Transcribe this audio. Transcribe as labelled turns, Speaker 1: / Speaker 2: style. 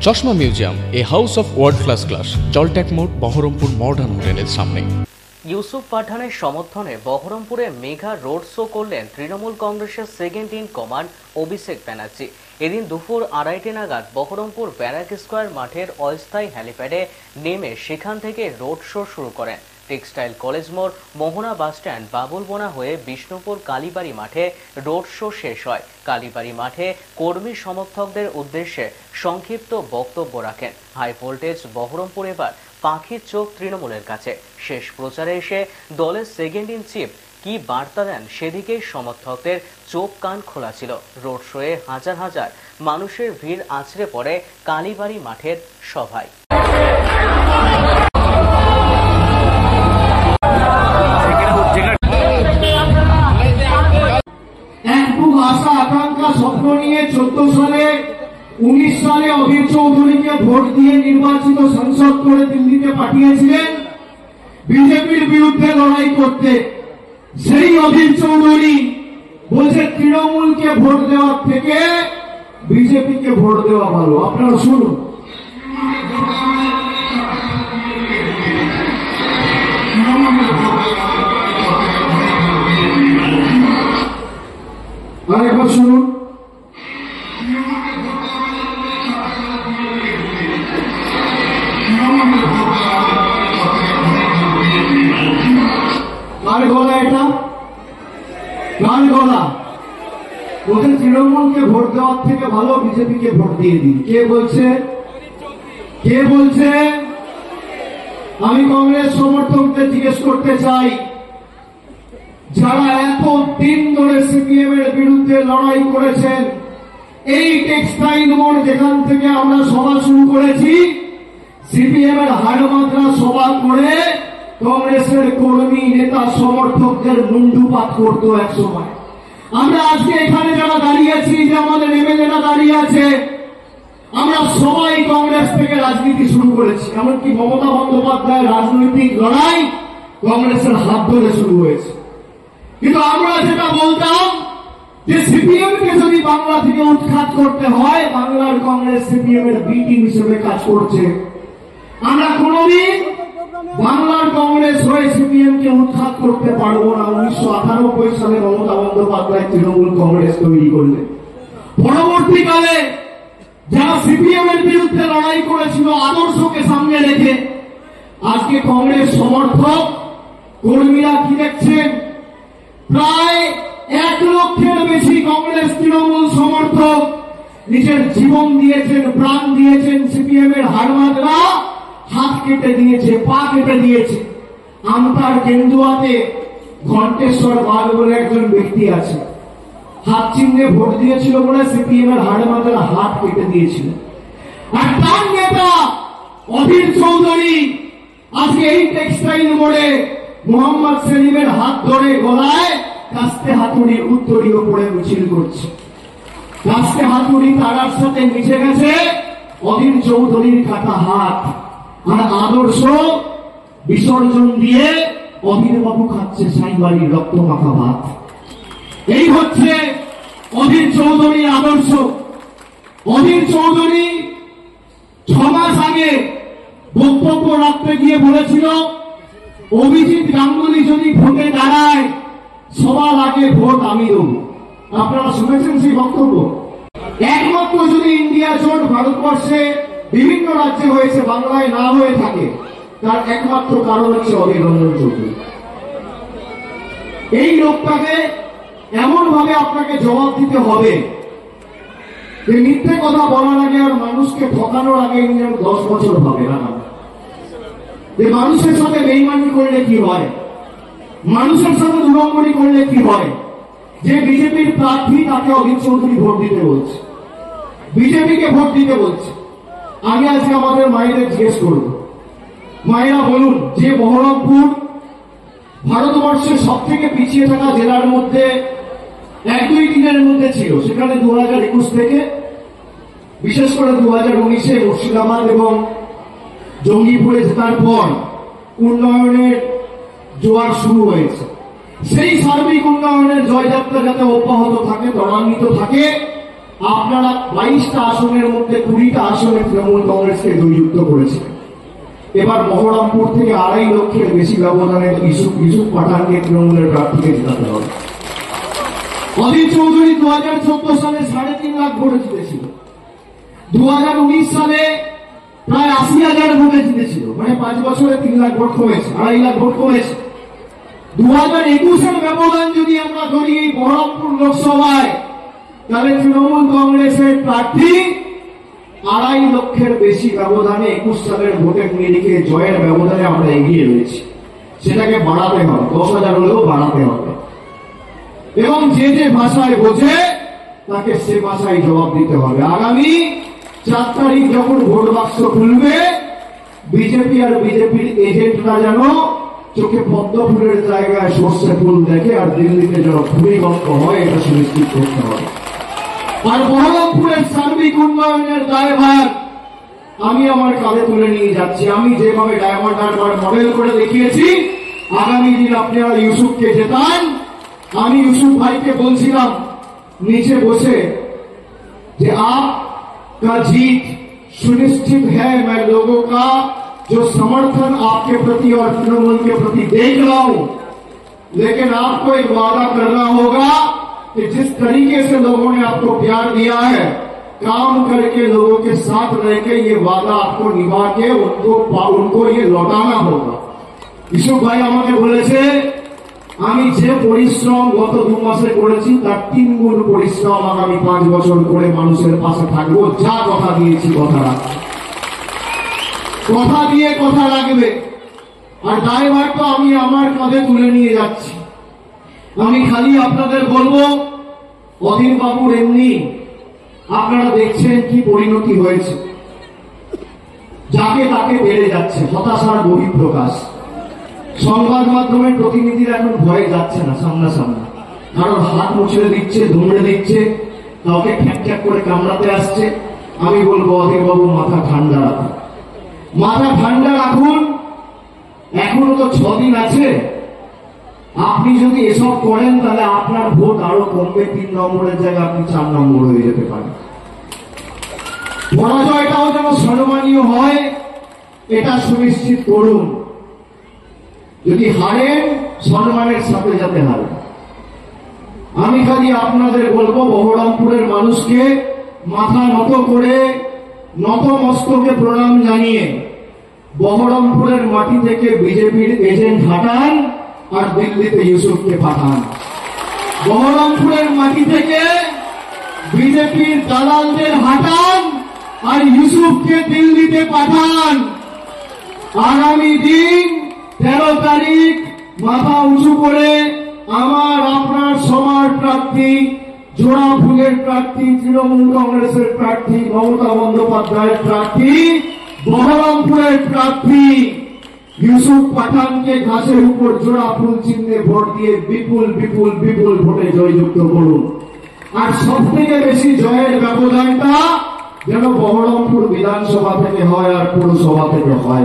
Speaker 1: চশমা museum, a house of world class, জলট্যাক মোড়, বহরমপুর মডার্ন হোটেলের সামনে।
Speaker 2: ইউসুফ পাঠানের সমর্থনে বহরমপুরে মেগা রোড শো করলেন তৃণমূল কংগ্রেসের second in command Abhishek Banerjee. এদিন দুপুর 2:30 নাগাদ বহরমপুর ব্যারাক স্কোয়ার মাঠের অস্থায়ী হ্যালিপ্যাডে নেমে সেখান থেকে রোড শো শুরু করেন। টেক্সটাইল কলেজ মোড়, মোহনা বাসস্ট্যান্ড, বাবুলবোনা হয়ে বিষ্ণুপুর কালীবাড়ি মাঠে রোড শো শেষ হয়। কালীবাড়ি মাঠে কর্মী সমর্থকদের উদ্দেশ্যে সংক্ষিপ্ত বক্তব্য রাখেন। হাই ভোল্টেজ বহরমপুর এবার পাখির চোখ তৃণমূলের কাছে। শেষ প্রচারে এসে দলের সেকেন্ড ইন চিফ কি বার্তা দেন সেদিকেই সমর্থকদের চোখ কান খোলা ছিল। রোড শোয়ে হাজার হাজার মানুষের ভিড় আছড়ে পড়ে কালীবাড়ি মাঠের সভায়।
Speaker 3: আশা আকাঙ্ক্ষা স্বপ্ন নিয়ে 14 সালে 19 সালে অধীর চৌধুরীকে ভোট দিয়ে নির্বাচিত সংসদ করে দিল্লিতে পাঠিয়েছিলেন বিজেপির বিরুদ্ধে লড়াই করতে। সেই অধীর চৌধুরী বলছে তৃণমূলকে ভোট দেওয়ার থেকে বিজেপিকে ভোট দেওয়া ভালো। আপনারা শুনুন। আরেকবার শুনুন। কার গলা এটা? কার গলা? বলছে তৃণমূলকে ভোট দেওয়ার থেকে ভালো বিজেপিকে ভোট দিয়ে দিন। কে বলছে? কে বলছে? আমি কংগ্রেস সমর্থকদের জিজ্ঞেস করতে চাই, যারা এত দিন ধরে সিপিএম এর বিরুদ্ধে লড়াই করেছেন, এই টেক্সটাইল মোড় যেখান থেকে আমরা সভা শুরু করেছি, সিপিএম এর হাড়মাত্রা সভা করে কংগ্রেসের কর্মী নেতা সমর্থকদের মুন্ডুপাত করতো এক সময়। আমরা আজকে এখানে যারা দাঁড়িয়ে আছি, যে আমাদের এমএলএরা দাঁড়িয়ে আছে, আমরা সবাই কংগ্রেস থেকে রাজনীতি শুরু করেছি। এমনকি মমতা বন্দ্যোপাধ্যায়ের রাজনৈতিক লড়াই কংগ্রেসের হাত ধরে শুরু হয়েছে। কিন্তু আমরা যেটা বলতাম যে সিপিএম কে যদি বাংলা থেকে উৎখাত করতে হয়, বাংলার কংগ্রেস সিপিএম এর বি টিম হিসেবে কাজ করছে। আমরা কোনদিন বাংলার কংগ্রেস হয়ে সিপিএম কে উৎখাত করতে পারবো না। 1998 সালে মমতা বন্দ্যোপাধ্যায় তৃণমূল কংগ্রেস তৈরি করলেন। পরবর্তীকালে যারা সিপিএম এর বিরুদ্ধে লড়াই করেছিল আদর্শকে সামনে রেখে, আজকে কংগ্রেস সমর্থক কর্মীরা কি দেখছেন? প্রায় 1 লক্ষের বেশি কংগ্রেস তৃণমূল সমর্থক নিজের জীবন দিয়েছেন, প্রাণ দিয়েছেন। সিপিএম এর হাড়মাত্রা হাত কেটে দিয়েছে, পা কেটে দিয়েছে। আমতার কেন্দুয়াতে ঘণ্টেশ্বর বাগ বলে একজন ব্যক্তি আছে, হাত চিহ্নে ভোট দিয়েছিল বলে সিপিএম এর হাড়মাত্রা হাত কেটে দিয়েছিল। আর তার নেতা অধীর চৌধুরী আজকে এই টেক্সটাইল মোড়ে মোহাম্মদ সেলিমের হাত ধরে গলায় কাস্তে হাতুড়ি উত্তরীয় পড়ে মিছিল করছে। কাস্তে হাতুড়ি তারার সাথে মিশে গেছে অধীর চৌধুরীর কাটা হাত। আর আদর্শ বিসর্জন দিয়ে অধীর বাবু খাচ্ছে সাইবাড়ির রক্ত মাখা ভাত। এই হচ্ছে অধীর চৌধুরী আদর্শ। অধীর চৌধুরী 6 মাস আগে বক্তব্য রাখতে গিয়ে বলেছিল, অভিজিৎ গাঙ্গুলি যদি ভোটে দাঁড়ায় সবার আগে ভোট আমি দেব। আপনারা শুনেছেন সেই বক্তব্য? একমাত্র যদি ইন্ডিয়া জোট ভারতবর্ষে বিভিন্ন রাজ্যে হয়েছে, বাংলায় না হয়ে থাকে, তার একমাত্র কারণ হচ্ছে অধীর রঞ্জন চৌধুরী। এই লোকটাকে এমন ভাবে আপনাকে জবাব দিতে হবে যে মিথ্যে কথা বলার আগে আর মানুষকে ঠকানোর আগে 10 বছর ভাবে না, যে মানুষের সাথে বেইমানি করলে কি হয়, মানুষের সাথে দুরঙ্গনি করলে কি হয়। যে বিজেপির প্রার্থী তাকে অধীর চৌধুরী ভোট দিতে বলছে, বিজেপিকে ভোট দিতে বলছে। আমি আজকে আমাদের মায়েদের জিজ্ঞেস করব, মায়েরা বলুন, যে বহরমপুর ভারতবর্ষের সব থেকে পিছিয়ে থাকা জেলার মধ্যে 1-2 দিনের মধ্যে ছিল, সেখানে 2021 থেকে বিশেষ করে 2019-এ মুর্শিদাবাদ এবং জঙ্গিপুরে জেতার পর উন্নয়নের জোয়ার শুরু হয়েছে। সেই সার্বিক উন্নয়নের জয়যাত্রা যাতে অব্যাহত থাকে, ত্বরান্বিত থাকে, আপনারা 22টা আসনের মধ্যে 20টা আসনে তৃণমূল কংগ্রেসকে জয়যুক্ত করেছিলেন। এবার বহরমপুর থেকে 2.5 লক্ষের বেশি ব্যবধানে ইউসুফ পাঠানকে তৃণমূলের প্রার্থীকে জেতাতে হবে। অধীর চৌধুরী 2014 সালে 3.5 লাখ ভোটে জিতেছিল। 2019 সালে প্রায় 80,000 ভোটে জিতেছিল, মানে 5 বছরে 3 লাখ ভোট কমেছে, 2.5 লাখ ভোট কমেছে। 2021-এর ব্যবধান যদি আমরা ধরি এই বহরমপুর লোকসভায়, তাহলে তৃণমূল কংগ্রেসের প্রার্থী 2.5 লক্ষের বেশি ব্যবধানে 21 সালের ভোটের নিরিখে জয়ের ব্যবধানে আমরা এগিয়ে রয়েছি। সেটাকে বাড়াতে হবে, 10,000 হলেও বাড়াতে হবে, এবং যে যে ভাষায় বোঝে তাকে সে ভাষায় জবাব দিতে হবে। আগামী 4 তারিখ যখন ভোট বাক্স খুলবে, বিজেপি আর বিজেপির এজেন্টরা যেন চোখে পদ্ম ফুলের জায়গায় সর্ষে ফুল দেখে, আর দিল্লিতে যেন ভূমিকম্প হয়, এটা সুনিশ্চিত করতে হবে। আর বহরমপুরের সার্বিক উন্নয়নের দায়ভার আমি আমার কাঁধে তুলে নিয়ে যাচ্ছি। আমি যেভাবে ডায়মন্ড হারবার মডেল করে দেখিয়েছি, আগামী দিন আপনারা ইউসুফকে জেতান। আমি ইউসুফ ভাইকে বলছিলাম नीचे बसे कि आपका जीत सुनिश्चित है। मैं लोगों का जो समर्थन आपके प्रति और तृणमूल के प्रति देख रहा हूं, लेकिन आपको एक वादा करना होगा कि जिस तरीके से लोगों ने आपको प्यार दिया है, काम करके लोगों के साथ रह के ये वादा आपको निभा के उनको ये लौटाना होगा। ইসুফ ভাই আমাকে বলেছে আমি যে পরিশ্রম গত 2 মাসে করেছি তার 3 গুণ পরিশ্রম আগামী 5 বছর করে মানুষের পাশে থাকবো। যা কথা দিয়েছি কথা রাখবো, কথা দিয়ে কথা রাখবে। আর দায়ভার তো আমি আমার কাঁধে তুলে নিয়ে যাচ্ছি। আমি খালি আপনাদের বলবো, অধীর বাবুর এমনি আপনারা দেখছেন কি পরিণতি হয়েছে, যাকে তাকে বেড়ে যাচ্ছে, হতাশার বহিঃপ্রকাশ। সংবাদ মাধ্যমের প্রতিনিধিরা এখন ভয়ে যাচ্ছে না সামনাসামনি, কারণ হাত মুছড়ে দিচ্ছে, ধুমড়ে দিচ্ছে, কাউকে খ্যাক করে কামড়াতে আসছে। আমি বলবো অধীর বাবু মাথা ঠান্ডা রাখুন, মাথা ঠান্ডা রাখুন। এখনো তো 6 দিন আছে। আপনি যদি এসব করেন তাহলে আপনার ভোট আরো কমবে, 3 নম্বরের জায়গায় আপনি 4 নম্বর হয়ে যেতে পারেন। পরাজয়টাও যেন সম্মানীয় হয়, এটা সুনিশ্চিত করুন। যদি হারেন, সম্মানের সাথে যাতে হারেন। আমি খালি আপনাদের বলবো, বহরমপুরের মানুষকে মাথা নত করে, নত মস্তকে প্রণাম জানিয়ে বহরমপুরের মাটি থেকে বিজেপির এজেন্ট হাঁটান আর দিল্লিতে ইউসুফকে পাঠান। বহরমপুরের মাটি থেকে বিজেপির দালালদের হাঁটান আর ইউসুফকে দিল্লিতে পাঠান। আগামী দিন 13 তারিখ মাথা উঁচু করে আমার আপনার সবার প্রার্থী, জোড়া ফুলের প্রার্থী, তৃণমূল কংগ্রেসের প্রার্থী, মমতা বন্দ্যোপাধ্যায়ের প্রার্থী, বহরমপুরের প্রার্থী ইউসুফ পাঠানকে ঘাসের উপর জোড়া ফুল চিহ্নে ভোট দিয়ে বিপুল বিপুল বিপুল ভোটে জয়যুক্ত করুন। আর সব থেকে বেশি জয়ের ব্যবধানটা যেন বহরমপুর বিধানসভা থেকে হয় আর পৌরসভা থেকে হয়।